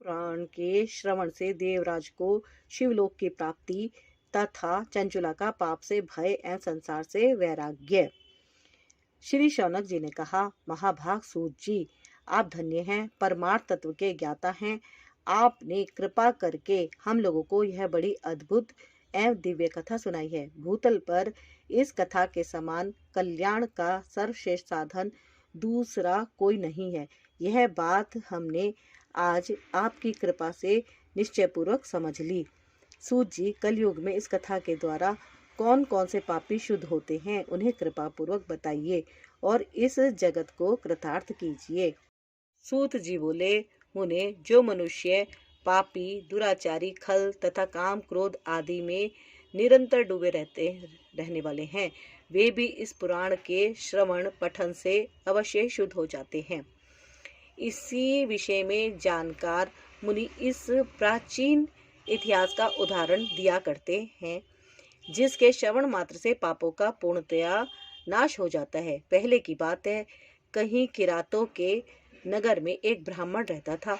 पुराण के श्रवण से देवराज को शिवलोक की प्राप्ति तथा चंचुला का पाप से भय एवं संसार से वैराग्य। श्री शौनक जी ने कहा, महाभाग सूत जी, आप धन्य हैं, परमार्थ तत्व के ज्ञाता हैं। आपने कृपा करके हम लोगों को यह बड़ी अद्भुत एवं दिव्य कथा सुनाई है। भूतल पर इस कथा के समान कल्याण का सर्वश्रेष्ठ साधन दूसरा कोई नहीं है। यह बात हमने आज आपकी कृपा से निश्चय पूर्वक समझ ली। सूत जी, कलयुग में इस कथा के द्वारा कौन कौन से पापी शुद्ध होते हैं, उन्हें कृपा पूर्वक बताइए और इस जगत को कृतार्थ कीजिए। सूत जी बोले, मुने, जो मनुष्य पापी, दुराचारी, खल तथा काम क्रोध आदि में निरंतर डूबे रहने वाले हैं, वे भी इस पुराण के श्रवण पठन से अवश्य शुद्ध हो जाते हैं। इसी विषय में जानकार मुनि इस प्राचीन इतिहास का उदाहरण दिया करते हैं, जिसके श्रवण मात्र से पापों का पूर्णतया नाश हो जाता है। पहले की बात है, कहीं किरातों के नगर में एक ब्राह्मण रहता था,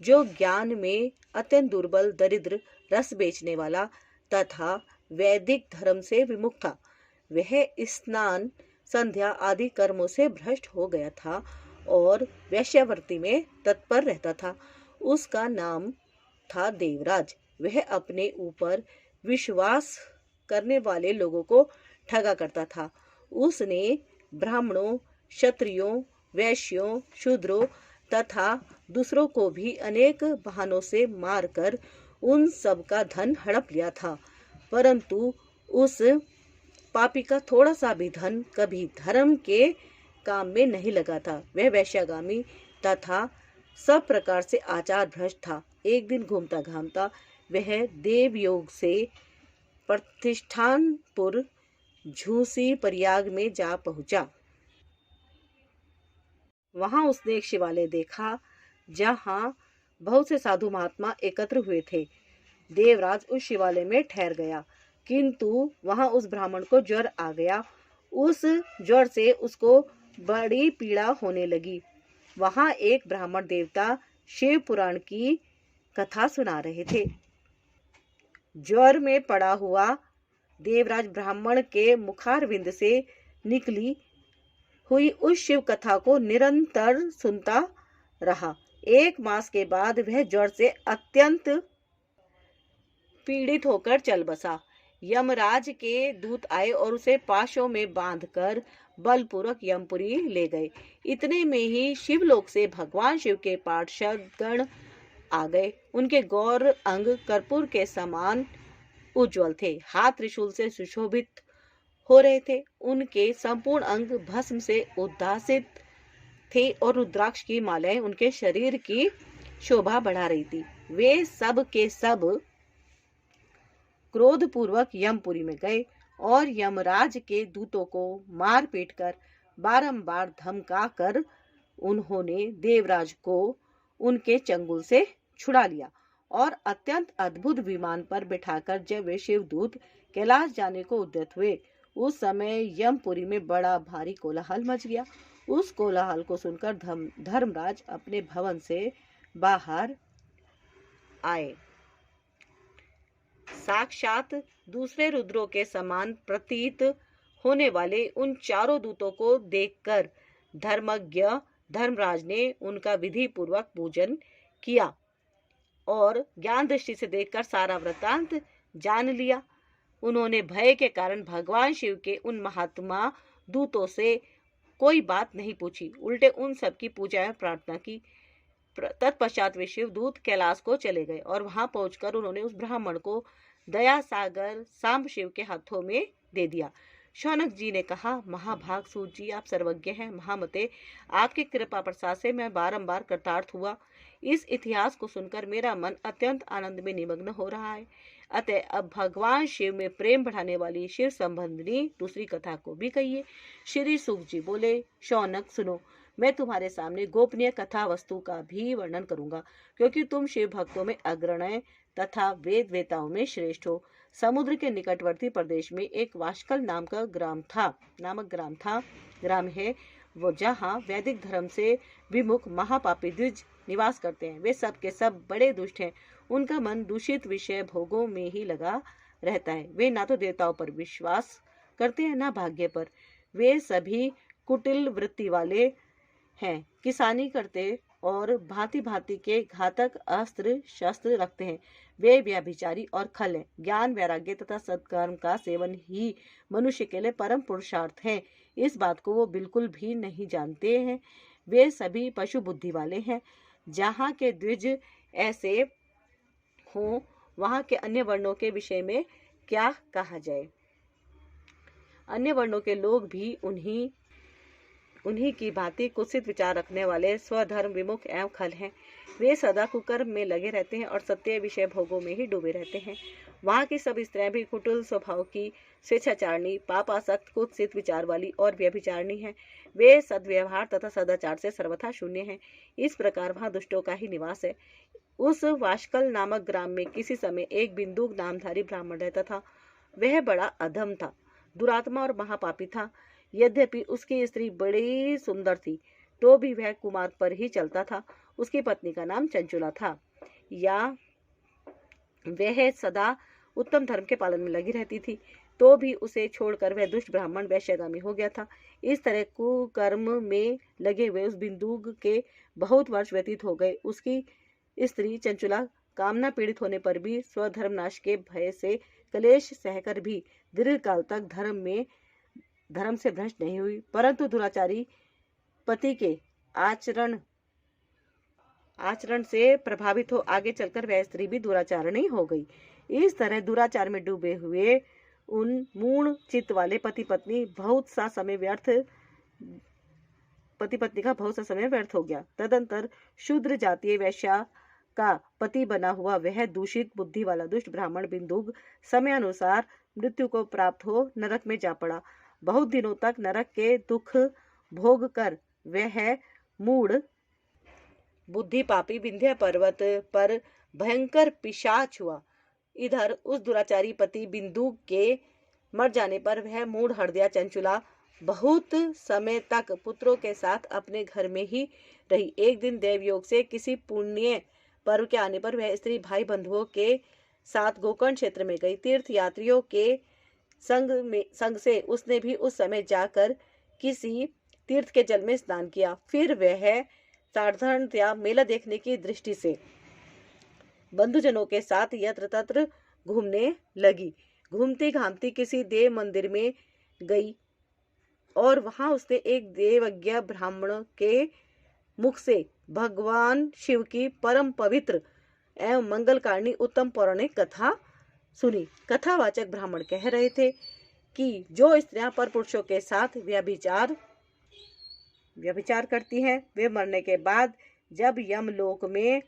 जो ज्ञान में अत्यंत दुर्बल, दरिद्र, रस बेचने वाला तथा वैदिक धर्म से विमुख था। वह स्नान, संध्या आदि कर्मों से भ्रष्ट हो गया था और वेश्यावृत्ति में तत्पर रहता था। उसका नाम था देवराज। वह अपने ऊपर विश्वास करने वाले लोगों को ठगा करता था। उसने ब्राह्मणों, क्षत्रियों, वैश्यों, शूद्रों तथा दूसरों को भी अनेक बहानों से मारकर उन सब का धन हड़प लिया था, परंतु उस पापी का थोड़ा सा भी धन कभी धर्म के काम में नहीं लगा था। वह वैश्यागामी तथा सब प्रकार से आचार भ्रष्ट था। एक दिन घूमता घामता वह देवयोग से प्रतिष्ठानपुर झूसी प्रयाग में जा पहुंचा। वहां उसने एक शिवालय देखा, जहां बहुत से साधु महात्मा एकत्र हुए थे। देवराज उस शिवालय में ठहर गया, किंतु वहां उस ब्राह्मण को ज्वर आ गया। उस ज्वर से उसको बड़ी पीड़ा होने लगी। वहां एक ब्राह्मण देवता शिव पुराण की कथा सुना रहे थे। ज्वर में पड़ा हुआ देवराज ब्राह्मण के मुखारविंद से निकली हुई उस शिव कथा को निरंतर सुनता रहा। 1 मास के बाद वह ज्वर से अत्यंत पीड़ित होकर चल बसा। यमराज के दूत आए और उसे पाशों में बांधकर बलपूर्वक यमपुरी ले गए। इतने में ही शिवलोक से भगवान शिव के पार्षद गण आ गए। उनके गौर अंग कर्पूर के समान उज्जवल थे, हाथ त्रिशूल से सुशोभित हो रहे थे। उनके संपूर्ण अंग भस्म से उद्भासित थे और रुद्राक्ष की मालाएं उनके शरीर की शोभा बढ़ा रही थी। वे सब के सब क्रोधपूर्वक यमपुरी में गए और यमराज के दूतों को मार पीट कर बारंबार धमका कर उन्होंने देवराज को उनके चंगुल से छुड़ा लिया और अत्यंत अद्भुत विमान पर बिठाकर जब वे शिवदूत कैलाश जाने को उद्यत हुए, उस समय यमपुरी में बड़ा भारी कोलाहल मच गया। उस कोलाहल को सुनकर धर्मराज अपने भवन से बाहर आए। साक्षात दूसरे रुद्रों के समान प्रतीत होने वाले उन चारों दूतों को देखकर धर्मज्ञ धर्मराज ने उनका विधि पूर्वक पूजन किया और ज्ञान दृष्टि से देखकर सारा वृत्तांत जान लिया। उन्होंने भय के कारण भगवान शिव के उन महात्मा दूतों से कोई बात नहीं पूछी, उल्टे उन सब की पूजा एवं प्रार्थना की। तत्पश्चात वे शिवदूत कैलाश को चले गए और वहां पहुंचकर उन्होंने उस ब्राह्मण को दया सागर सांब शिव के हाथों में दे दिया। शौनक जी ने कहा, महाभाग सूत जी, आप सर्वज्ञ हैं। महामते, आपकी कृपा प्रसाद से मैं बारंबार कृतार्थ हुआ। इस इतिहास को सुनकर मेरा मन अत्यंत आनंद में निमग्न हो रहा है। अतः अब भगवान शिव में प्रेम बढ़ाने वाली शिव संबंधी दूसरी कथा को भी कहिए। श्री सुख जी बोले, शौनक सुनो, मैं तुम्हारे सामने गोपनीय कथा वस्तु का भी वर्णन करूंगा, क्योंकि तुम शिव भक्तों में अग्रणी तथा वेद वेताओं में श्रेष्ठ हो। समुद्र के निकटवर्ती प्रदेश में एक वाशकल नामक ग्राम है वो, जहाँ वैदिक धर्म से विमुख महापापी द्विज निवास करते हैं। वे सब के सब बड़े दुष्ट हैं। उनका मन दूषित विषय भोगों में ही लगा रहता है। वे ना तो देवताओं पर विश्वास करते हैं, ना भाग्य पर। वे सभी कुटिल वृत्ति वाले हैं, किसानी करते और भांति भांति के घातक अस्त्र शस्त्र रखते हैं। वे व्यभिचारी और खल हैं। ज्ञान, वैराग्य तथा सत्कर्म का सेवन ही मनुष्य के लिए परम पुरुषार्थ है। इस बात को वो बिल्कुल भी नहीं जानते हैं। वे सभी पशु बुद्धि वाले हैं। जहाँ के द्विज ऐसे हों, वहाँ के अन्य वर्णों के विषय में क्या कहा जाए। अन्य वर्णों के लोग भी उन्हीं की भांति कुत्सित विचार रखने वाले, स्वधर्म विमुख एवं खल हैं। वे सदा कुकर्म में लगे रहते हैं और सत्य विषय भोगों में ही डूबे रहते हैं। वहाँ की सब स्त्रियां भी कुटिल स्वभाव की, स्वेच्छाचारिणी, पापासक्त, कुत्सित विचार वाली और व्यभिचारिणी हैं। वे सद्व्यवहार तथा सदाचार से सर्वथा शून्य हैं। इस प्रकार वहाँ दुष्टों का ही निवास है। उस वाशकल नामक ग्राम में किसी समय एक बिंदुक नामधारी ब्राह्मण रहता था। वह बड़ा अधम था, दुरात्मा और महापापी था। यद्यपि उसकी स्त्री बड़ी सुंदर थी, तो भी वह कुमार्ग पर ही चलता था। उसकी पत्नी का नाम चंचुला था। या वह सदा उत्तम धर्म के पालन में लगी रहती थी, तो भी उसे छोड़कर वह दुष्ट ब्राह्मण वैश्यगामी हो गया था। इस तरह कुकर्म में लगे हुए उस बिंदुक के बहुत वर्ष व्यतीत हो गए। उसकी स्त्री चंचुला कामना पीड़ित होने पर भी स्वधर्म नाश के भय से कलेश सहकर भी दीर्घ काल तक धर्म से भ्रष्ट नहीं हुई, परंतु दुराचारी पति के आचरण से प्रभावित हो आगे चलकर वह स्त्री भी दुराचारणी हो गई। इस तरह दुराचार में डूबे हुए उन मूढ़ चित्त वाले पति पत्नी का बहुत सा समय व्यर्थ हो गया। तदंतर शूद्र जातीय वैश्या का पति बना हुआ वह दूषित बुद्धि वाला दुष्ट ब्राह्मण बिंदुक समय अनुसार मृत्यु को प्राप्त हो नरक में जा पड़ा। बहुत दिनों तक नरक के दुख भोग कर वह मूढ़ बुद्धि पापी विंध्य पर्वत पर भयंकर पिशाच हुआ। इधर उस दुराचारी पति बिंदुक के मर जाने पर वह मूढ़ हृदया चंचुला बहुत समय तक पुत्रों के साथ अपने घर में ही रही। एक दिन देवयोग से किसी पुण्य पर्व के आने पर वह स्त्री भाई बंधुओं के साथ गोकर्ण क्षेत्र में गई। तीर्थ यात्रियों के संग से उसने भी उस समय जाकर किसी तीर्थ के जल में स्नान किया। फिर वह साधारणतया मेला देखने की दृष्टि से बंधुजनों के साथ यत्र तत्र घूमने लगी। घूमती घामती किसी देव मंदिर में गई और वहां उसने एक देवज्ञ ब्राह्मण के मुख से भगवान शिव की परम पवित्र एवं मंगलकारिणी उत्तम पौराणिक कथा सुनी। कथावाचक ब्राह्मण कह रहे थे कि जो स्त्रियां पर पुरुषों के साथ व्यभिचार करती हैं, वे मरने के बाद जब यमलोक में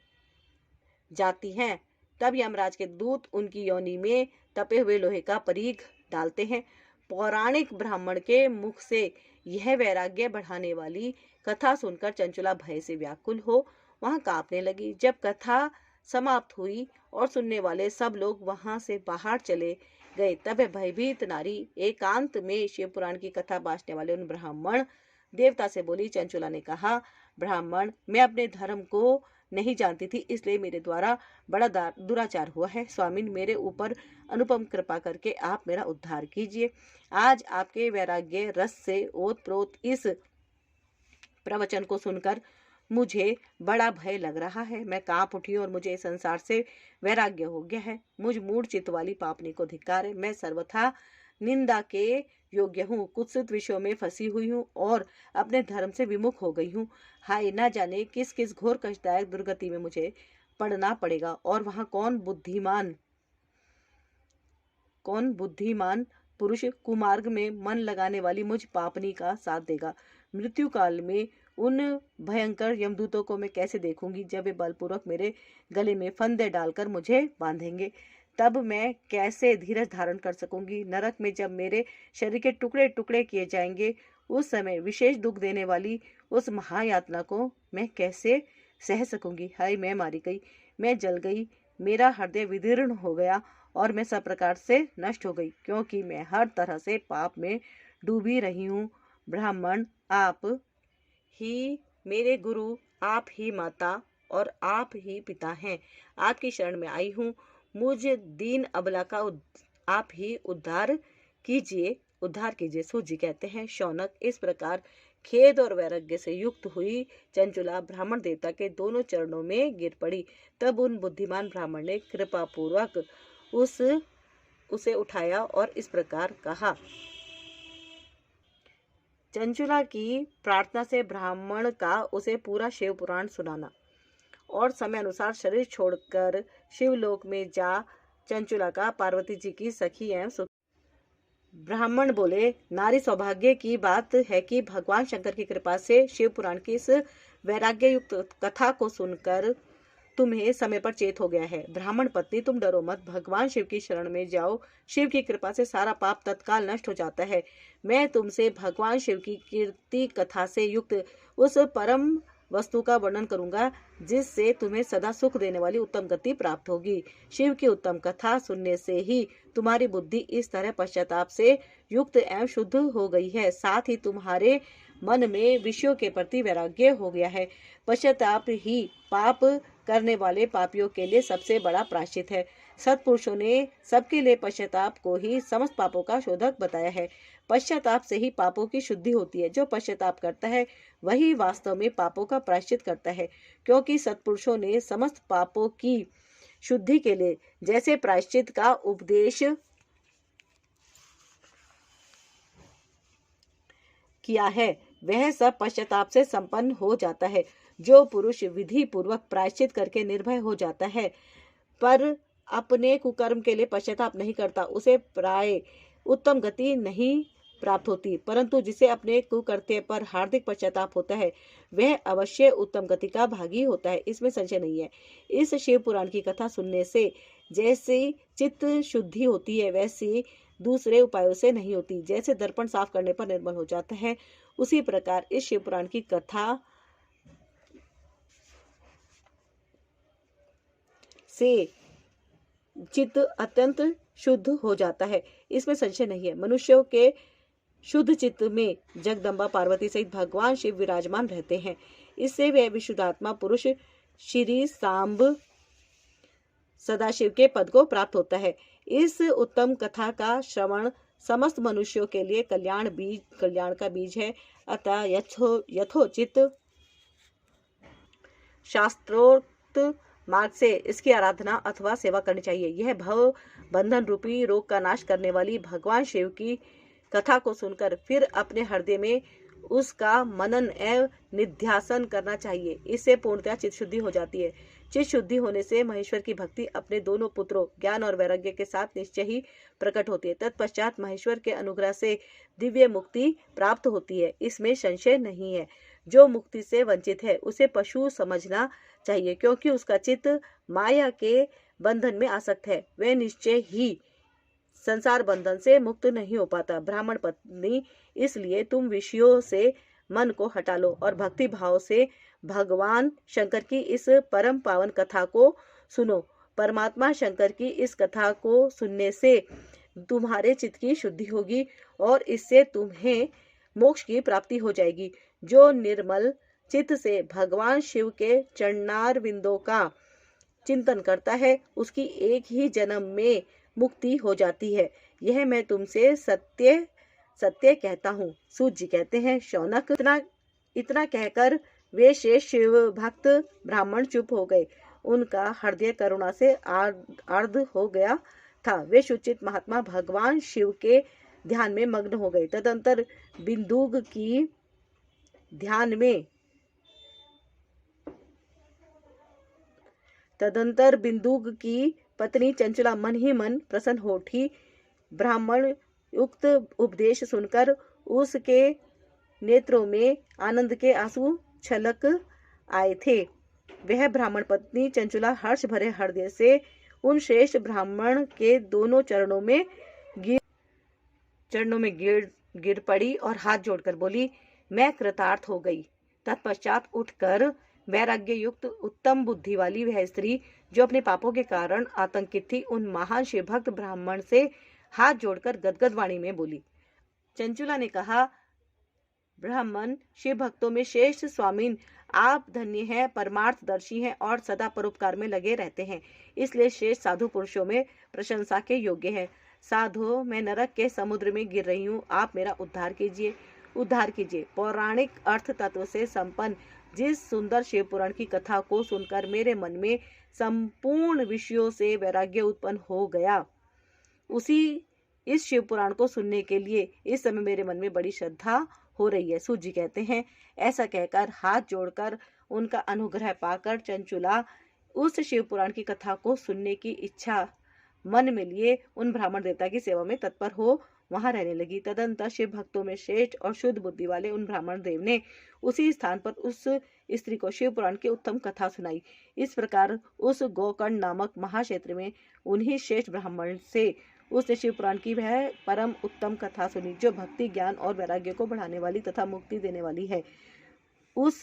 जाती हैं, तब यमराज के दूत उनकी योनि में तपे हुए लोहे का परीख डालते हैं। पौराणिक ब्राह्मण के मुख से यह वैराग्य बढ़ाने वाली कथा सुनकर चंचुला भय से व्याकुल हो वहां कांपने लगी। जब कथा समाप्त हुई और सुनने वाले सब लोग वहां से बाहर चले गए, तब भयभीत नारी एकांत में शिव पुराण की कथा बांटने वाले उन ब्राह्मण देवता से बोली। चंचुला ने कहा, ब्राह्मण, मैं अपने धर्म को नहीं जानती थी, इसलिए मेरे द्वारा बड़ा दुराचार हुआ है। स्वामिन, मेरे ऊपर अनुपम कृपा करके आप मेरा उद्धार कीजिए। आज आपके वैराग्य रस से ओतप्रोत इस प्रवचन को सुनकर मुझे बड़ा भय लग रहा है। मैं कांप उठी और मुझे इस संसार से वैराग्य हो गया है। मुझ मूढ़ चित्त वाली पापनी को धिक्कार है। मैं सर्वथा निंदा के योग्य हूँ, कुत्सित विषयों में फंसी हुई हूँ और अपने धर्म से विमुख हो गई हूँ। हाय, न जाने किस किस घोर कष्टदायक दुर्गति में मुझे पड़ना पड़ेगा और वहां कौन बुद्धिमान पुरुष कुमार्ग में मन लगाने वाली मुझ पापनी का साथ देगा। मृत्यु काल में उन भयंकर यमदूतों को मैं कैसे देखूंगी, जब वे बलपूर्वक मेरे गले में फंदे डालकर मुझे बांधेंगे। तब मैं कैसे धीरज धारण कर सकूंगी। नरक में जब मेरे शरीर के टुकड़े टुकड़े किए जाएंगे, उस समय विशेष दुख देने वाली उस महायातना को मैं कैसे सह सकूंगी। हाय, मैं मारी गई, मैं जल गई, मेरा हृदय विदीर्ण हो गया और मैं सब प्रकार से नष्ट हो गई, क्योंकि मैं हर तरह से पाप में डूबी रही हूँ। ब्राह्मण, आप ही मेरे गुरु, आप ही माता और आप ही पिता हैं। आपकी शरण में आई हूँ, मुझे दीन अबला का आप ही उद्धार कीजिए। सूत जी कहते हैं, शौनक इस प्रकार खेद और वैराग्य से युक्त हुई चंचुला ब्राह्मण देवता के दोनों चरणों में गिर पड़ी। तब उन बुद्धिमान ब्राह्मण ने कृपा पूर्वक उसे उठाया और इस प्रकार कहा। चंचुला की प्रार्थना से ब्राह्मण का उसे पूरा शिव पुराण सुनाना और समय अनुसार शरीर छोड़कर शिवलोक में जा चंचुला का पार्वती जी की सखी एवं ब्राह्मण बोले, नारी सौभाग्य की बात है कि भगवान शंकर की कृपा से शिव पुराण की इस वैराग्य युक्त कथा को सुनकर तुम्हें समय पर चेत हो गया है। ब्राह्मण पत्नी, तुम डरो मत, भगवान शिव की शरण में जाओ। शिव की कृपा से सारा पाप तत्काल नष्ट हो जाता है। मैं तुमसे भगवान शिव की कीर्ति कथा से युक्त उस परम वस्तु का वर्णन करूंगा जिससे तुम्हें सदा सुख देने वाली उत्तम गति प्राप्त होगी। शिव की उत्तम कथा सुनने से ही तुम्हारी बुद्धि इस तरह पश्चाताप से युक्त एवं शुद्ध हो गई है, साथ ही तुम्हारे मन में विषयों के प्रति वैराग्य हो गया है। पश्चाताप ही पाप करने वाले पापियों के लिए सबसे बड़ा प्रायश्चित है। सत्पुरुषों ने सबके लिए पश्चाताप को ही समस्त पापों का शोधक बताया है। पश्चाताप से ही पापों की शुद्धि होती है। जो पश्चाताप करता है वही वास्तव में पापों का प्रायश्चित करता है, क्योंकि सत्पुरुषों ने समस्त पापों की शुद्धि के लिए जैसे प्रायश्चित का उपदेश किया है वह सब पश्चाताप से संपन्न हो जाता है। जो पुरुष विधि पूर्वक प्रायश्चित करके निर्भय हो जाता है पर अपने कुकर्म के लिए पश्चाताप नहीं करता, उसे प्राय उत्तम गति नहीं प्राप्त होती, परंतु जिसे अपने कुकृत्य पर हार्दिक पश्चाताप होता है वह अवश्य उत्तम गति का भागी होता है, इसमें संशय नहीं है। इस शिव पुराण की कथा सुनने से जैसी चित्त शुद्धि होती है वैसी दूसरे उपायों से नहीं होती। जैसे दर्पण साफ करने पर निर्मल हो जाता है, उसी प्रकार इस शिव पुराण की कथा से चित्त अत्यंत शुद्ध हो जाता है, इसमें संशय नहीं है। मनुष्यों के शुद्ध चित्त में जगदम्बा पार्वती सहित भगवान शिव विराजमान रहते हैं। इससे वह विशुद्धात्मा पुरुष श्री सांब सदाशिव के पद को प्राप्त होता है। इस उत्तम कथा का श्रवण समस्त मनुष्यों के लिए कल्याण का बीज है। अतः यथोचित शास्त्रोक्त मार्ग से इसकी आराधना अथवा सेवा करनी चाहिए। यह भव बंधन रूपी रोग का नाश करने वाली भगवान शिव की कथा को सुनकर फिर अपने हृदय में उसका मनन एवं निध्यासन करना चाहिए। इससे पूर्णतः चित्त शुद्धि हो जाती है। चित्त शुद्धि होने से महेश्वर की भक्ति अपने दोनों पुत्रों ज्ञान और वैराग्य के साथ निश्चय ही प्रकट होती है। तत्पश्चात महेश्वर के अनुग्रह से दिव्य मुक्ति प्राप्त होती है, इसमें संशय नहीं है। जो मुक्ति से वंचित है उसे पशु समझना चाहिए, क्योंकि उसका चित्त माया के बंधन में आसक्त है, वह निश्चय ही संसार बंधन से मुक्त नहीं हो पाता। ब्राह्मण पत्नी, इसलिए तुम विषयों से मन को हटा लो और भक्ति भाव से भगवान शंकर की इस परम पावन कथा को सुनो। परमात्मा शंकर की इस कथा को सुनने से तुम्हारे चित्त की शुद्धि होगी और इससे तुम्हें मोक्ष की प्राप्ति हो जाएगी। जो निर्मल चित्त से भगवान शिव के चरणार बिंदों का चिंतन करता है उसकी एक ही जन्म में मुक्ति हो जाती है। यह मैं तुमसे सत्य कहता हूँ। सूत जी कहते हैं, शौनक, इतना कहकर वे शेष शिव भक्त ब्राह्मण चुप हो गए। उनका हृदय करुणा से आर्द्र हो गया था। वे सुचित महात्मा भगवान शिव के ध्यान में मग्न हो गए। तदंतर बिंदुग की पत्नी चंचला मन ही मन प्रसन्न हो उठी। ब्राह्मण युक्त उपदेश सुनकर उसके नेत्रों में आनंद के आंसू छलक आए थे। वह ब्राह्मण पत्नी चंचला हर्ष भरे हृदय से उन श्रेष्ठ ब्राह्मण के दोनों चरणों में गिर पड़ी और हाथ जोड़कर बोली, मैं कृतार्थ हो गई। तत्पश्चात उठकर वैराग्य युक्त उत्तम बुद्धि वाली वह स्त्री जो अपने पापों के कारण आतंकित थी, उन महान शिव भक्त ब्राह्मण से हाथ जोड़कर गदगद वाणी में बोली। चंचुला ने कहा, ब्राह्मण शिव भक्तों में श्रेष्ठ स्वामीन, आप धन्य हैं, परमार्थदर्शी हैं और सदा परोपकार में लगे रहते हैं, इसलिए श्रेष्ठ साधु पुरुषों में प्रशंसा के योग्य है। साधु, मैं नरक के समुद्र में गिर रही हूँ, आप मेरा उद्धार कीजिए, उद्धार कीजिए। पौराणिक अर्थ तत्व से संपन्न जिस सुंदर शिव पुराण की कथा को सुनकर मेरे मन में संपूर्ण विषयों से वैराग्य उत्पन्न हो गया, उसी इस शिव पुराण को सुनने के लिए इस समय मेरे मन में बड़ी श्रद्धा हो रही है। सूत जी कहते हैं, ऐसा कहकर हाथ जोड़कर उनका अनुग्रह पाकर चंचुला उस शिव पुराण की कथा को सुनने की इच्छा मन में लिए उन ब्राह्मण देवता की सेवा में तत्पर हो वहां रहने लगी। तदंतर शिव भक्तों में श्रेष्ठ और शुद्ध बुद्धि वाले उन ब्राह्मण देव ने उसी स्थान पर उस स्त्री को शिव पुराण की उत्तम कथा सुनाई। इस प्रकार उस गोकर्ण नामक महाक्षेत्र में उन्हीं श्रेष्ठ ब्राह्मण से उसने शिव पुराण की वह परम उत्तम कथा सुनी, जो भक्ति, ज्ञान और वैराग्य को बढ़ाने वाली तथा मुक्ति देने वाली है। उस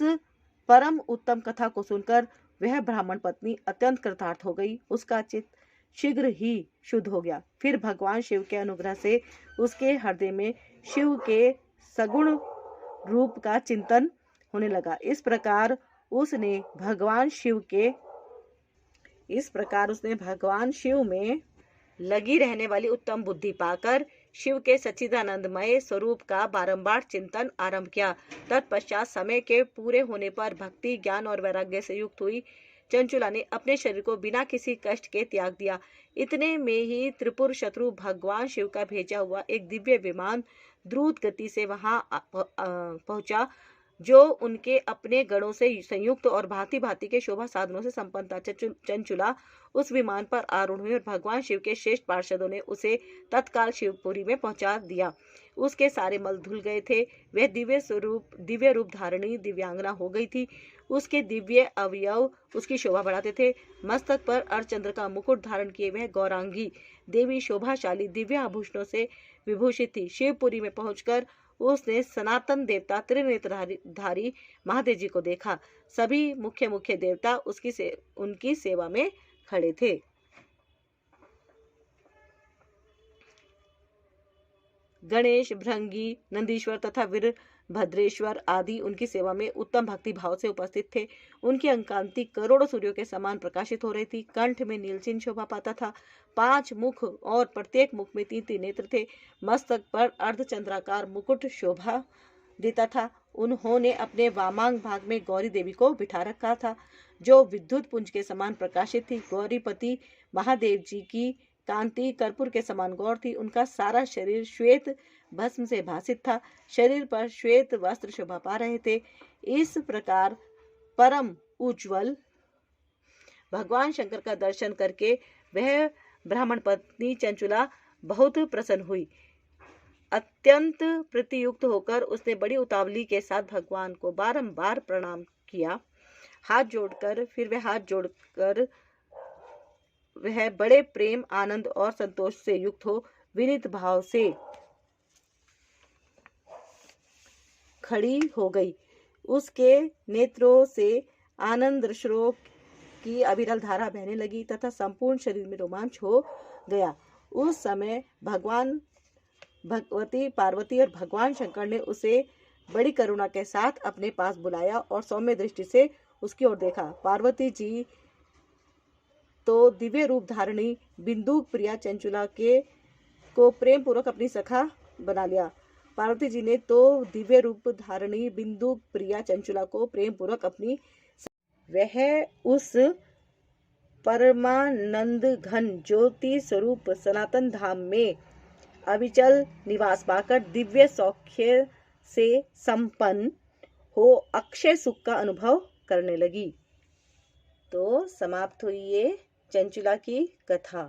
परम उत्तम कथा को सुनकर वह ब्राह्मण पत्नी अत्यंत कृतार्थ हो गई। उसका चित्त शीघ्र ही शुद्ध हो गया। फिर भगवान शिव के अनुग्रह से उसके हृदय में शिव के सगुण रूप का चिंतन होने लगा। इस प्रकार उसने भगवान शिव में लगी रहने वाली उत्तम बुद्धि पाकर शिव के सच्चिदानंदमय स्वरूप का बारंबार चिंतन आरंभ किया। तत्पश्चात समय के पूरे होने पर भक्ति, ज्ञान और वैराग्य से युक्त हुई चंचुला ने अपने शरीर को बिना किसी कष्ट के त्याग दिया। इतने में ही त्रिपुर शत्रु भगवान शिव का भेजा हुआ एक दिव्य विमान द्रुत गति से वहां पहुंचा, जो उनके अपने गणों से संयुक्त और भांति भांति के शोभा साधनों से संपन्न था। चंचुला उस विमान पर आरूढ़ हुई और भगवान शिव के श्रेष्ठ पार्षदों ने उसे तत्काल शिवपुरी में पहुंचा दिया। उसके सारे मल धुल गए थे। वह दिव्य रूप धारणी दिव्यांगना हो गई थी। उसके दिव्य अवयव उसकी शोभा बढ़ाते थे। मस्तक पर अर्धचंद्र का मुकुट धारण किए वह गौरांगी देवी शोभाशाली दिव्य आभूषणों से विभूषित थी। शिवपुरी में पहुंचकर उसने सनातन देवता त्रिनेत्रधारी महादेव जी को देखा। सभी मुख्य देवता उनकी सेवा में खड़े थे। गणेश, भृंगी, नंदीश्वर तथा वीरभद्रेश्वर आदि उनकी सेवा में उत्तम भक्ति भाव से उपस्थित थे। उनकी अंकांति करोड़ों सूर्यों के समान प्रकाशित हो रही थी। कंठ में नीलचिन्ह शोभा पाता था। 5 मुख और प्रत्येक मुख में 3 नेत्र थे। मस्तक पर अर्धचंद्राकार मुकुट शोभा देता था। उन्होंने अपने वामांग भाग में गौरी देवी को बिठा रखा था, जो विद्युत पुंज के समान प्रकाशित थी। गौरीपति महादेव जी की कांति कर्पूर के समान गौर थी। उनका सारा शरीर श्वेत भस्म से भासित था। शरीर पर श्वेत वस्त्र शोभा पा रहे थे। इस प्रकार परम उज्ज्वल भगवान शंकर का दर्शन करके वह ब्राह्मण पत्नी चंचुला बहुत प्रसन्न हुई। अत्यंत प्रीतियुक्त होकर उसने बड़ी उतावली के साथ भगवान को बारंबार प्रणाम किया। फिर वह बड़े प्रेम, आनंद और संतोष से युक्त हो विनीत भाव से खड़ी हो गई। उसके नेत्रों से आनंद रश्मियों की अविरल धारा बहने लगी तथा संपूर्ण शरीर में रोमांच हो गया। उस समय भगवती पार्वती और भगवान शंकर ने उसे बड़ी करुणा के साथ अपने पास बुलाया और सौम्य दृष्टि से उसकी ओर देखा। पार्वती जी तो दिव्य रूप धारणी बिंदुक प्रिया चंचुला को प्रेम पूर्वक अपनी सखा बना लिया। पार्वती जी ने तो दिव्य रूप धारणी बिंदुक प्रिया चंचुला को प्रेम पूर्वक अपनी वह उस परमानंद घन ज्योति स्वरूप सनातन धाम में अविचल निवास पाकर दिव्य सौख्य से संपन्न हो अक्षय सुख का अनुभव करने लगी। तो समाप्त हुई ये चंचुला की कथा।